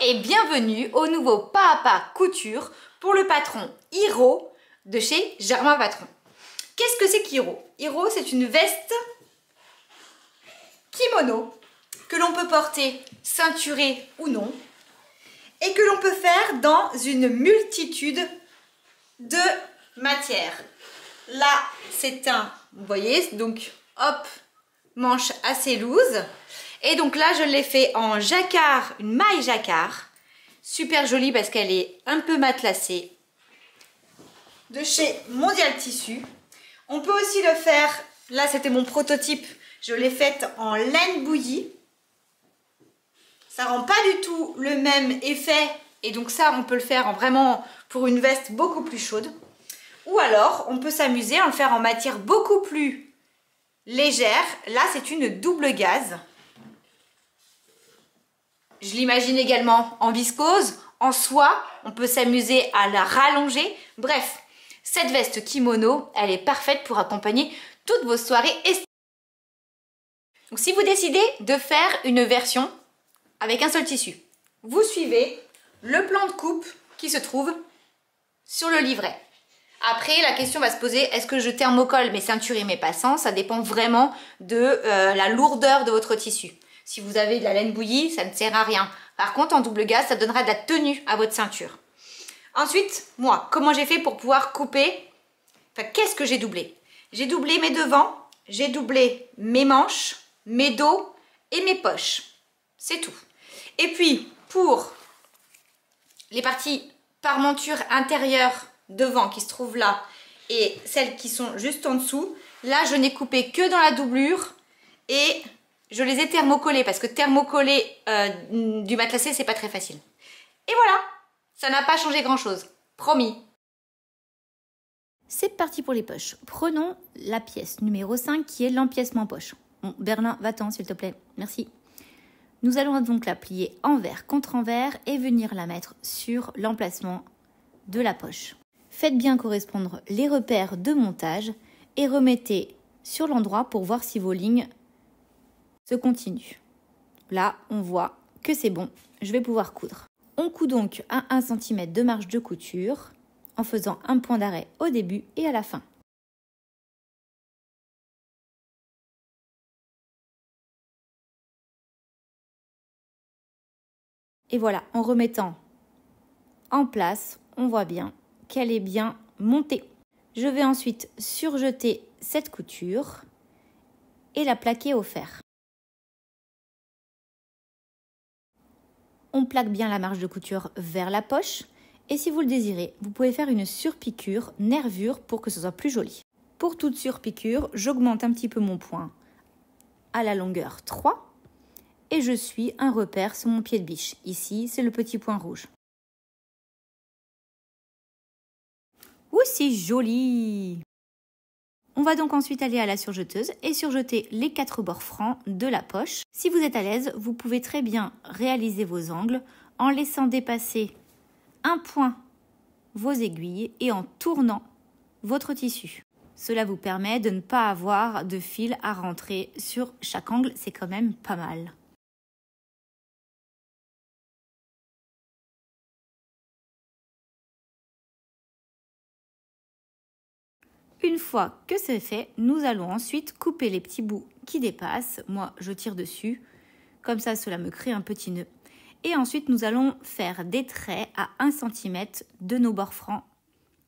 et bienvenue au nouveau pas à pas couture pour le patron Hiro de chez Germain Patron. Qu'est-ce que c'est qu'Hiro? Hiro, c'est une veste kimono que l'on peut porter ceinturée ou non et que l'on peut faire dans une multitude de matières. Là, c'est un, vous voyez, donc hop, manche assez loose. Et donc là, je l'ai fait en jacquard, une maille jacquard. Super jolie parce qu'elle est un peu matelassée. De chez Mondial Tissu. On peut aussi le faire, là c'était mon prototype, je l'ai faite en laine bouillie. Ça rend pas du tout le même effet. Et donc ça, on peut le faire vraiment pour une veste beaucoup plus chaude. Ou alors, on peut s'amuser à le faire en matière beaucoup plus légère. Là, c'est une double gaze. Je l'imagine également en viscose, en soie. On peut s'amuser à la rallonger. Bref, cette veste kimono, elle est parfaite pour accompagner toutes vos soirées estivales. Donc, si vous décidez de faire une version avec un seul tissu, vous suivez le plan de coupe qui se trouve sur le livret. Après, la question va se poser, est-ce que je thermocolle mes ceintures et mes passants? Ça dépend vraiment de la lourdeur de votre tissu. Si vous avez de la laine bouillie, ça ne sert à rien. Par contre, en double gaze, ça donnera de la tenue à votre ceinture. Ensuite, moi, comment j'ai fait pour pouvoir couper? Enfin, qu'est-ce que j'ai doublé? J'ai doublé mes devants, j'ai doublé mes manches, mes dos et mes poches. C'est tout. Et puis, pour les parties parmenture intérieure devant qui se trouvent là et celles qui sont juste en dessous, là, je n'ai coupé que dans la doublure et je les ai thermocollés parce que thermocoller du matelassé, c'est pas très facile. Et voilà, ça n'a pas changé grand-chose. Promis. C'est parti pour les poches. Prenons la pièce numéro 5 qui est l'empiècement poche. Bon, Berlin, va-t'en s'il te plaît. Merci. Nous allons donc la plier envers contre envers et venir la mettre sur l'emplacement de la poche. Faites bien correspondre les repères de montage et remettez sur l'endroit pour voir si vos lignes se continuent. Là, on voit que c'est bon, je vais pouvoir coudre. On coud donc à 1 cm de marge de couture en faisant un point d'arrêt au début et à la fin. Et voilà, en remettant en place, on voit bien qu'elle est bien montée. Je vais ensuite surjeter cette couture et la plaquer au fer. On plaque bien la marge de couture vers la poche et si vous le désirez, vous pouvez faire une surpiqûre nervure pour que ce soit plus joli. Pour toute surpiqûre, j'augmente un petit peu mon point à la longueur 3 et je suis un repère sur mon pied de biche. Ici, c'est le petit point rouge. Ouh, c'est joli! On va donc ensuite aller à la surjeteuse et surjeter les 4 bords francs de la poche. Si vous êtes à l'aise, vous pouvez très bien réaliser vos angles en laissant dépasser un point vos aiguilles et en tournant votre tissu. Cela vous permet de ne pas avoir de fil à rentrer sur chaque angle, c'est quand même pas mal. Une fois que c'est fait, nous allons ensuite couper les petits bouts qui dépassent. Moi, je tire dessus. Comme ça, cela me crée un petit nœud. Et ensuite, nous allons faire des traits à 1 cm de nos bords francs,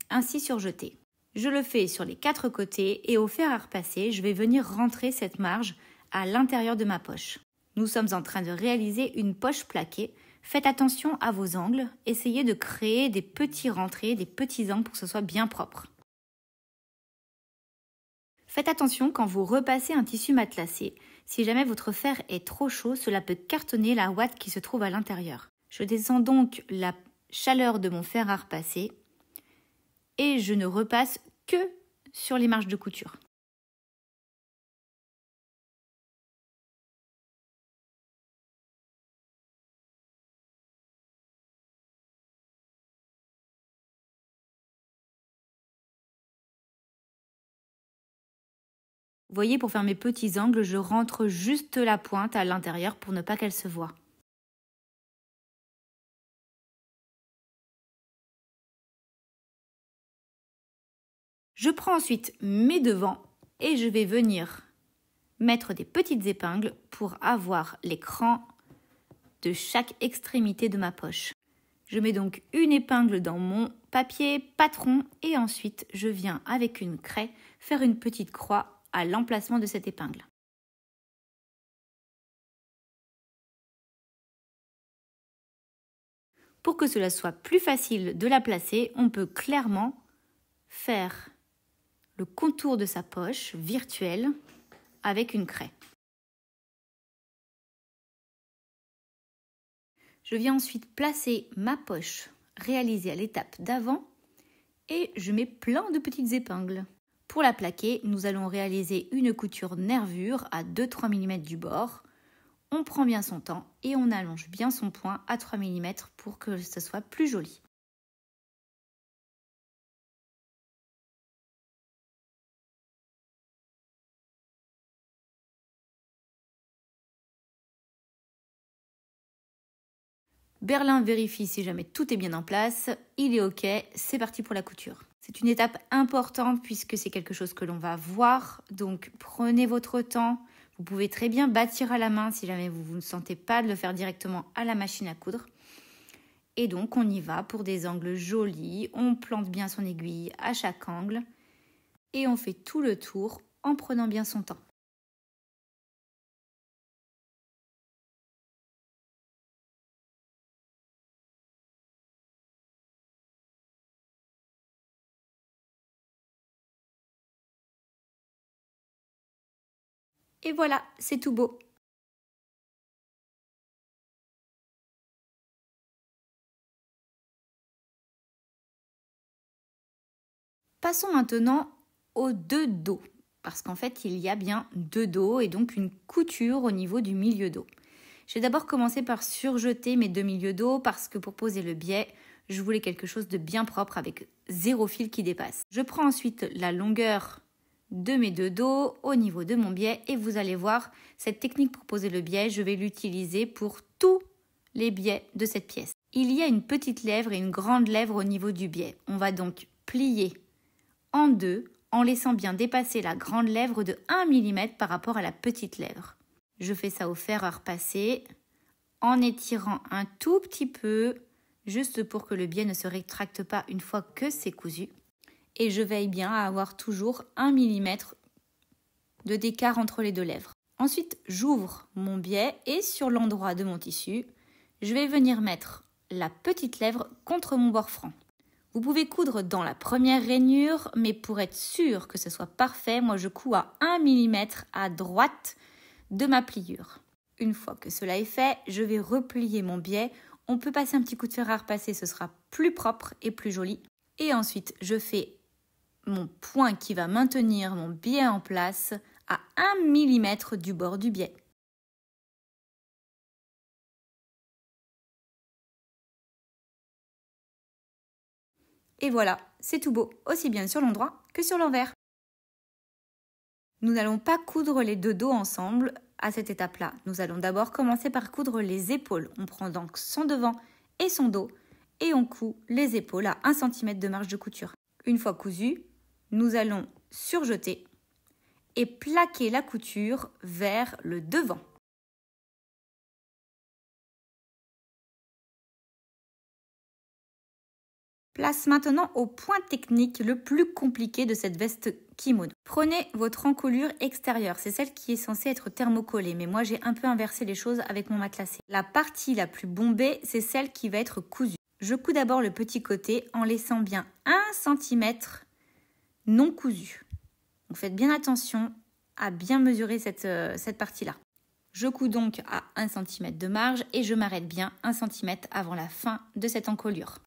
ainsi surjetés. Je le fais sur les 4 côtés et au fer à repasser, je vais venir rentrer cette marge à l'intérieur de ma poche. Nous sommes en train de réaliser une poche plaquée. Faites attention à vos angles. Essayez de créer des petits rentrées, des petits angles pour que ce soit bien propre. Faites attention quand vous repassez un tissu matelassé. Si jamais votre fer est trop chaud, cela peut cartonner la ouate qui se trouve à l'intérieur. Je descends donc la chaleur de mon fer à repasser et je ne repasse que sur les marges de couture. Vous voyez, pour faire mes petits angles, je rentre juste la pointe à l'intérieur pour ne pas qu'elle se voie. Je prends ensuite mes devants et je vais venir mettre des petites épingles pour avoir l'écran de chaque extrémité de ma poche. Je mets donc une épingle dans mon papier patron et ensuite je viens avec une craie faire une petite croix à l'emplacement de cette épingle. Pour que cela soit plus facile de la placer, on peut clairement faire le contour de sa poche virtuelle avec une craie. Je viens ensuite placer ma poche réalisée à l'étape d'avant et je mets plein de petites épingles. Pour la plaquer, nous allons réaliser une couture nervure à 2-3 mm du bord. On prend bien son temps et on allonge bien son point à 3 mm pour que ce soit plus joli. Berlin vérifie si jamais tout est bien en place. Il est OK, c'est parti pour la couture. C'est une étape importante puisque c'est quelque chose que l'on va voir. Donc prenez votre temps. Vous pouvez très bien bâtir à la main si jamais vous ne sentez pas de le faire directement à la machine à coudre. Et donc on y va pour des angles jolis. On plante bien son aiguille à chaque angle. Et on fait tout le tour en prenant bien son temps. Et voilà, c'est tout beau. Passons maintenant aux deux dos, parce qu'en fait, il y a bien deux dos et donc une couture au niveau du milieu dos. Je vais d'abord commencer par surjeter mes deux milieux dos parce que pour poser le biais, je voulais quelque chose de bien propre avec 0 fil qui dépasse. Je prends ensuite la longueur de mes deux dos au niveau de mon biais et vous allez voir, cette technique pour poser le biais, je vais l'utiliser pour tous les biais de cette pièce. Il y a une petite lèvre et une grande lèvre au niveau du biais. On va donc plier en deux en laissant bien dépasser la grande lèvre de 1 mm par rapport à la petite lèvre. Je fais ça au fer à repasser en étirant un tout petit peu juste pour que le biais ne se rétracte pas une fois que c'est cousu. Et je veille bien à avoir toujours 1 mm de d'écart entre les deux lèvres. Ensuite, j'ouvre mon biais et sur l'endroit de mon tissu, je vais venir mettre la petite lèvre contre mon bord franc. Vous pouvez coudre dans la première rainure, mais pour être sûr que ce soit parfait, moi je couds à 1 mm à droite de ma pliure. Une fois que cela est fait, je vais replier mon biais. On peut passer un petit coup de fer à repasser, ce sera plus propre et plus joli. Et ensuite, je fais mon point qui va maintenir mon biais en place à 1 mm du bord du biais. Et voilà, c'est tout beau, aussi bien sur l'endroit que sur l'envers. Nous n'allons pas coudre les deux dos ensemble à cette étape-là. Nous allons d'abord commencer par coudre les épaules. On prend donc son devant et son dos et on coud les épaules à 1 cm de marge de couture. Une fois cousu, nous allons surjeter et plaquer la couture vers le devant. Place maintenant au point technique le plus compliqué de cette veste kimono. Prenez votre encolure extérieure, c'est celle qui est censée être thermocollée, mais moi j'ai un peu inversé les choses avec mon matelassé. La partie la plus bombée, c'est celle qui va être cousue. Je couds d'abord le petit côté en laissant bien 1 cm non cousu. Donc faites bien attention à bien mesurer cette partie-là. Je couds donc à 1 cm de marge et je m'arrête bien 1 cm avant la fin de cette encolure.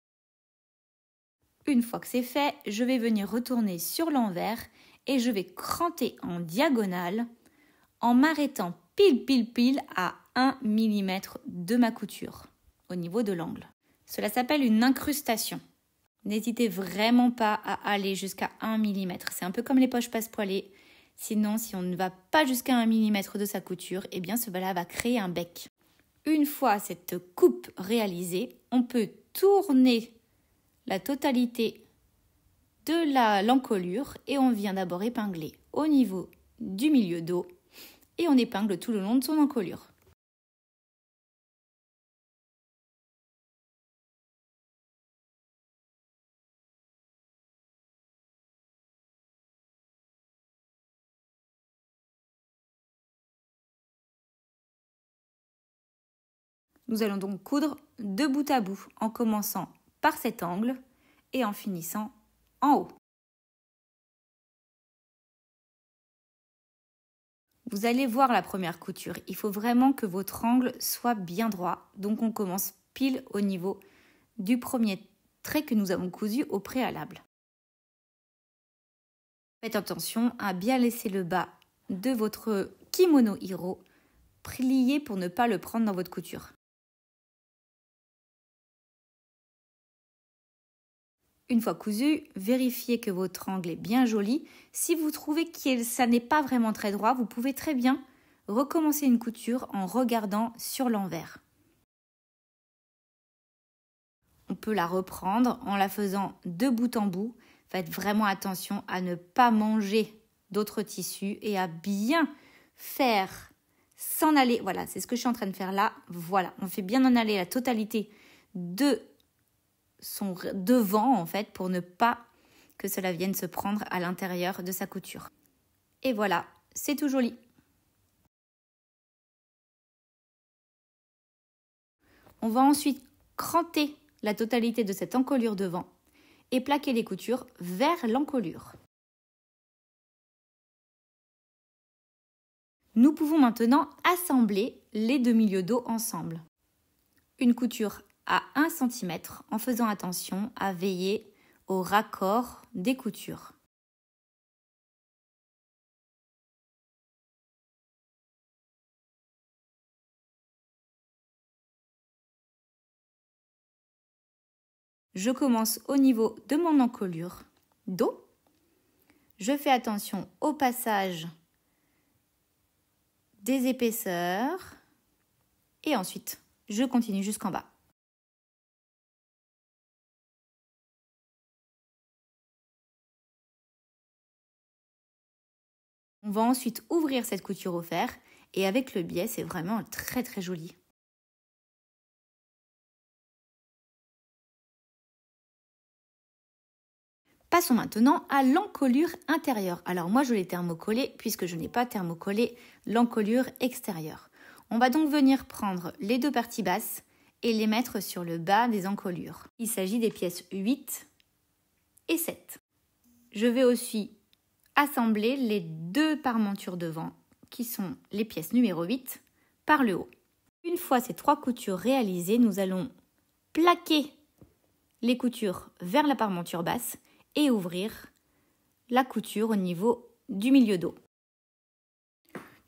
Une fois que c'est fait, je vais venir retourner sur l'envers et je vais cranter en diagonale en m'arrêtant pile à 1 mm de ma couture au niveau de l'angle. Cela s'appelle une incrustation. N'hésitez vraiment pas à aller jusqu'à 1 mm. C'est un peu comme les poches passepoilées. Sinon, si on ne va pas jusqu'à 1 mm de sa couture, eh bien cela va créer un bec. Une fois cette coupe réalisée, on peut tourner la totalité de l'encolure et on vient d'abord épingler au niveau du milieu dos et on épingle tout le long de son encolure. Nous allons donc coudre de bout à bout en commençant par cet angle et en finissant en haut. Vous allez voir la première couture, il faut vraiment que votre angle soit bien droit. Donc on commence pile au niveau du premier trait que nous avons cousu au préalable. Faites attention à bien laisser le bas de votre kimono hiro plié pour ne pas le prendre dans votre couture. Une fois cousu, vérifiez que votre angle est bien joli. Si vous trouvez que ça n'est pas vraiment très droit, vous pouvez très bien recommencer une couture en regardant sur l'envers. On peut la reprendre en la faisant de bout en bout. Faites vraiment attention à ne pas manger d'autres tissus et à bien faire s'en aller. Voilà, c'est ce que je suis en train de faire là. Voilà, on fait bien en aller la totalité de son devant en fait pour ne pas que cela vienne se prendre à l'intérieur de sa couture. Et voilà, c'est tout joli. On va ensuite cranter la totalité de cette encolure devant et plaquer les coutures vers l'encolure. Nous pouvons maintenant assembler les deux milieux dos ensemble. Une couture à 1 cm en faisant attention à veiller au raccord des coutures. Je commence au niveau de mon encolure dos. Je fais attention au passage des épaisseurs et ensuite je continue jusqu'en bas. On va ensuite ouvrir cette couture au fer et avec le biais, c'est vraiment très très joli. Passons maintenant à l'encolure intérieure. Alors moi je l'ai thermocollée puisque je n'ai pas thermocollé l'encolure extérieure. On va donc venir prendre les deux parties basses et les mettre sur le bas des encolures. Il s'agit des pièces 8 et 7. Je vais aussi assembler les deux parmentures devant qui sont les pièces numéro 8 par le haut. Une fois ces 3 coutures réalisées, nous allons plaquer les coutures vers la parmenture basse et ouvrir la couture au niveau du milieu dos.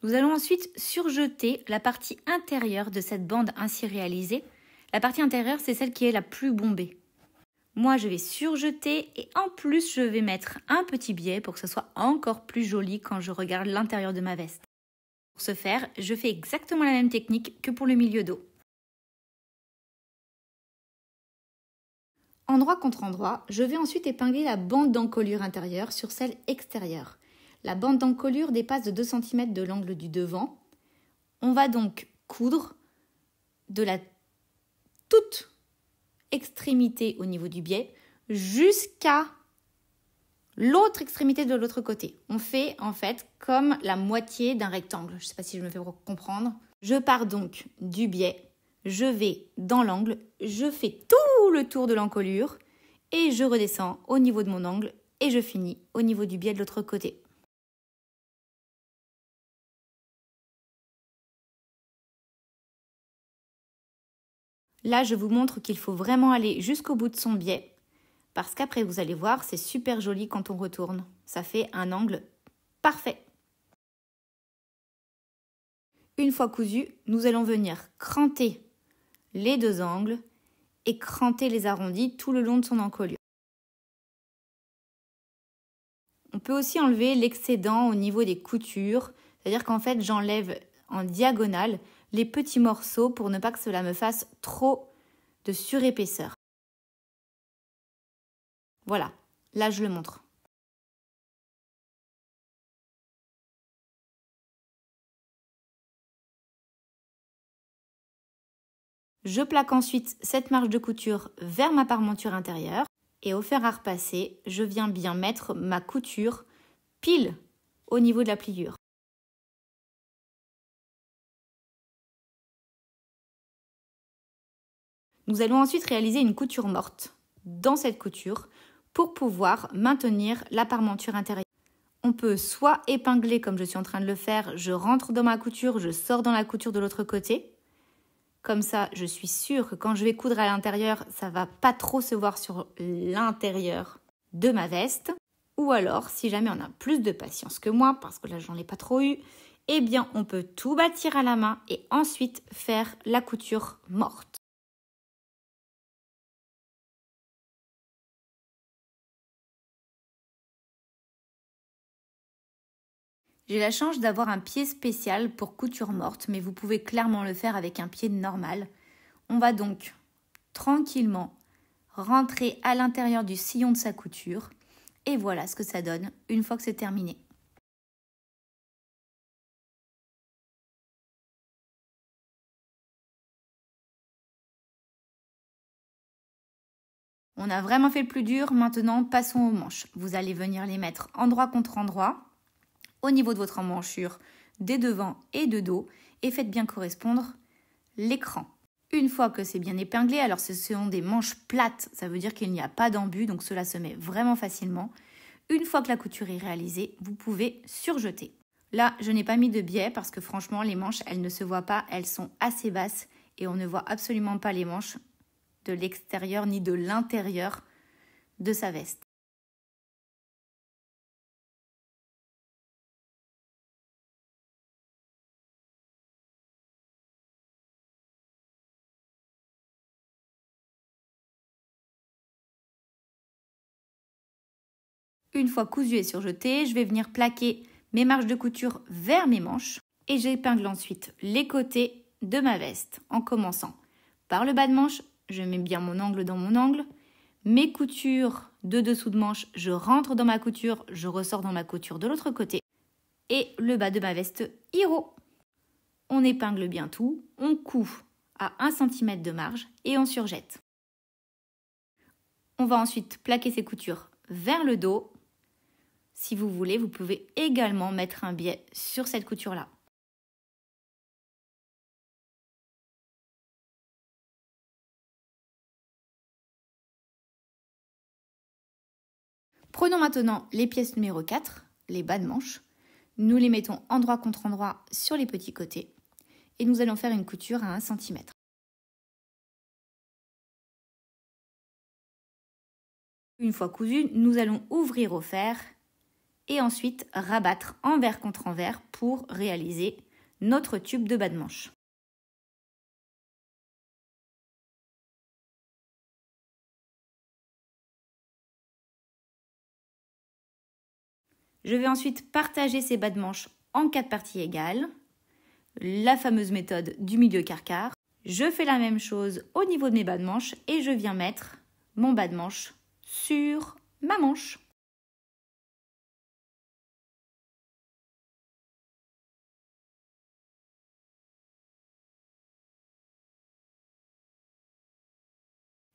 Nous allons ensuite surjeter la partie intérieure de cette bande ainsi réalisée. La partie intérieure, c'est celle qui est la plus bombée. Moi, je vais surjeter et en plus, je vais mettre un petit biais pour que ce soit encore plus joli quand je regarde l'intérieur de ma veste. Pour ce faire, je fais exactement la même technique que pour le milieu dos. Endroit contre endroit, je vais ensuite épingler la bande d'encolure intérieure sur celle extérieure. La bande d'encolure dépasse de 2 cm de l'angle du devant. On va donc coudre de la toute extrémité au niveau du biais jusqu'à l'autre extrémité de l'autre côté. On fait en fait comme la moitié d'un rectangle. Je ne sais pas si je me fais comprendre. Je pars donc du biais, je vais dans l'angle, je fais tout le tour de l'encolure et je redescends au niveau de mon angle et je finis au niveau du biais de l'autre côté. Là, je vous montre qu'il faut vraiment aller jusqu'au bout de son biais parce qu'après, vous allez voir, c'est super joli quand on retourne. Ça fait un angle parfait. Une fois cousu, nous allons venir cranter les deux angles et cranter les arrondis tout le long de son encolure. On peut aussi enlever l'excédent au niveau des coutures, c'est-à-dire qu'en fait, j'enlève en diagonale les petits morceaux pour ne pas que cela me fasse trop de surépaisseur. Voilà, Là, je le montre. Je plaque ensuite cette marge de couture vers ma parmenture intérieure et au fer à repasser, je viens bien mettre ma couture pile au niveau de la pliure. Nous allons ensuite réaliser une couture morte dans cette couture pour pouvoir maintenir la parmenture intérieure. On peut soit épingler comme je suis en train de le faire, je rentre dans ma couture, je sors dans la couture de l'autre côté. Comme ça, je suis sûre que quand je vais coudre à l'intérieur, ça ne va pas trop se voir sur l'intérieur de ma veste. Ou alors, si jamais on a plus de patience que moi, parce que là, j'en ai pas trop eu, eh bien, on peut tout bâtir à la main et ensuite faire la couture morte. J'ai la chance d'avoir un pied spécial pour couture morte, mais vous pouvez clairement le faire avec un pied normal. On va donc tranquillement rentrer à l'intérieur du sillon de sa couture et voilà ce que ça donne une fois que c'est terminé. On a vraiment fait le plus dur, maintenant passons aux manches. Vous allez venir les mettre endroit contre endroit, au niveau de votre emmanchure, des devants et de dos, et faites bien correspondre l'écran. Une fois que c'est bien épinglé, alors ce sont des manches plates, ça veut dire qu'il n'y a pas d'embut, donc cela se met vraiment facilement. Une fois que la couture est réalisée, vous pouvez surjeter. Là, je n'ai pas mis de biais parce que franchement, les manches, elles ne se voient pas, elles sont assez basses et on ne voit absolument pas les manches de l'extérieur ni de l'intérieur de sa veste. Une fois cousu et surjeté, je vais venir plaquer mes marges de couture vers mes manches et j'épingle ensuite les côtés de ma veste en commençant par le bas de manche. Je mets bien mon angle dans mon angle. Mes coutures de dessous de manche, je rentre dans ma couture, je ressors dans ma couture de l'autre côté. Et le bas de ma veste Hiro. On épingle bien tout, on coud à 1 cm de marge et on surjette. On va ensuite plaquer ces coutures vers le dos. Si vous voulez, vous pouvez également mettre un biais sur cette couture-là. Prenons maintenant les pièces numéro 4, les bas de manche. Nous les mettons endroit contre endroit sur les petits côtés et nous allons faire une couture à 1 cm. Une fois cousu, nous allons ouvrir au fer et ensuite rabattre envers contre envers pour réaliser notre tube de bas de manche. Je vais ensuite partager ces bas de manche en 4 parties égales, la fameuse méthode du milieu quart-quart. Je fais la même chose au niveau de mes bas de manche et je viens mettre mon bas de manche sur ma manche.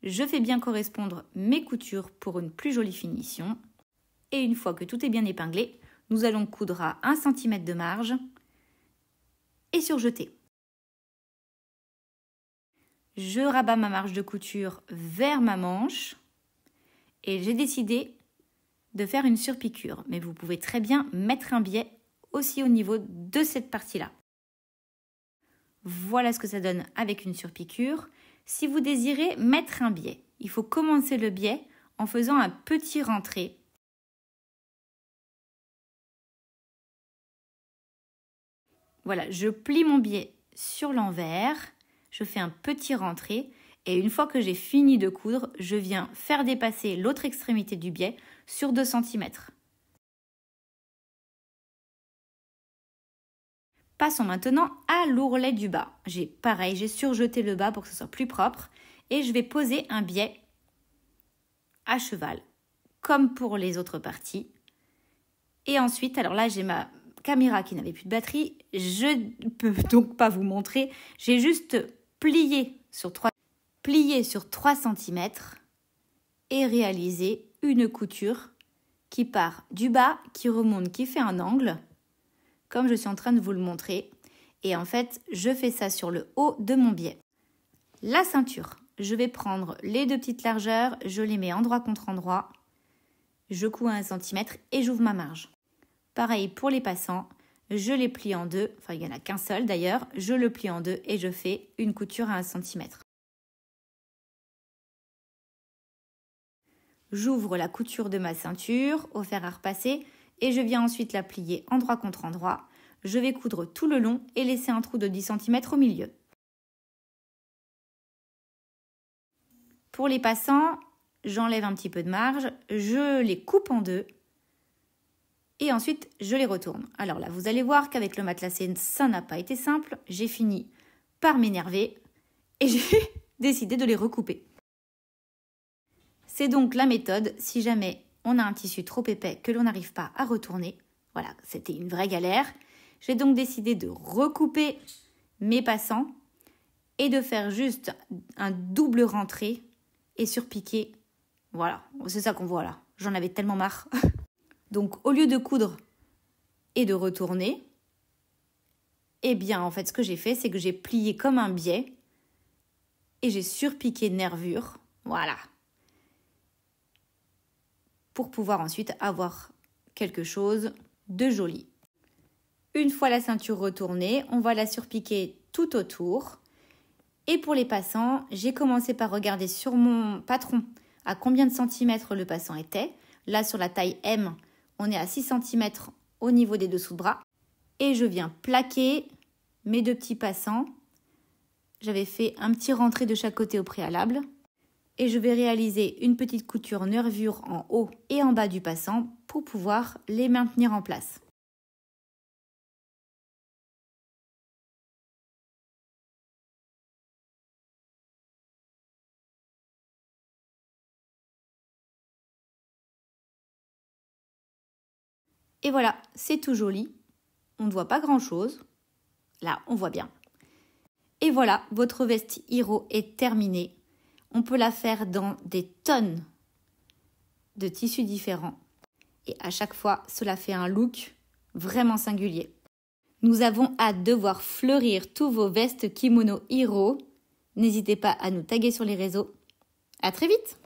Je fais bien correspondre mes coutures pour une plus jolie finition. Et une fois que tout est bien épinglé, nous allons coudre à 1 cm de marge et surjeter. Je rabats ma marge de couture vers ma manche et j'ai décidé de faire une surpiqûre. Mais vous pouvez très bien mettre un biais aussi au niveau de cette partie-là. Voilà ce que ça donne avec une surpiqûre. Si vous désirez mettre un biais, il faut commencer le biais en faisant un petit rentré. Voilà, je plie mon biais sur l'envers, je fais un petit rentré et une fois que j'ai fini de coudre, je viens faire dépasser l'autre extrémité du biais sur 2 cm. Passons maintenant à l'ourlet du bas. J'ai surjeté le bas pour que ce soit plus propre et je vais poser un biais à cheval comme pour les autres parties. Et ensuite, alors là, j'ai ma caméra qui n'avait plus de batterie. Je ne peux donc pas vous montrer. J'ai juste plié sur 3 cm et réalisé une couture qui part du bas, qui remonte, qui fait un angle, comme je suis en train de vous le montrer. Et en fait, je fais ça sur le haut de mon biais. La ceinture, je vais prendre les 2 petites largeurs, je les mets endroit contre endroit, je couds à 1 cm et j'ouvre ma marge. Pareil pour les passants, je les plie en 2, enfin il n'y en a qu'un seul d'ailleurs, je le plie en 2 et je fais une couture à 1 cm. J'ouvre la couture de ma ceinture au fer à repasser et je viens ensuite la plier endroit contre endroit. Je vais coudre tout le long et laisser un trou de 10 cm au milieu. Pour les passants, j'enlève un petit peu de marge, je les coupe en 2 et ensuite je les retourne. Alors là, vous allez voir qu'avec le matelassé, ça n'a pas été simple. J'ai fini par m'énerver et j'ai décidé de les recouper. C'est donc la méthode si jamais on a un tissu trop épais que l'on n'arrive pas à retourner. Voilà, c'était une vraie galère. J'ai donc décidé de recouper mes passants et de faire juste un double rentré et surpiquer. Voilà, c'est ça qu'on voit là. J'en avais tellement marre. Donc, au lieu de coudre et de retourner, eh bien, en fait, ce que j'ai fait, c'est que j'ai plié comme un biais et j'ai surpiqué nervure. Voilà. Pour pouvoir ensuite avoir quelque chose de joli. Une fois la ceinture retournée, on va la surpiquer tout autour. Et pour les passants, j'ai commencé par regarder sur mon patron à combien de centimètres le passant était. Là, sur la taille M, on est à 6 cm au niveau des dessous de bras. Et je viens plaquer mes 2 petits passants. J'avais fait un petit rentré de chaque côté au préalable. Et je vais réaliser une petite couture nervure en haut et en bas du passant pour pouvoir les maintenir en place. Et voilà, c'est tout joli. On ne voit pas grand-chose. Là, on voit bien. Et voilà, votre veste Hiro est terminée. On peut la faire dans des tonnes de tissus différents. Et à chaque fois, cela fait un look vraiment singulier. Nous avons hâte de voir fleurir tous vos vestes kimono Hiro. N'hésitez pas à nous taguer sur les réseaux. À très vite!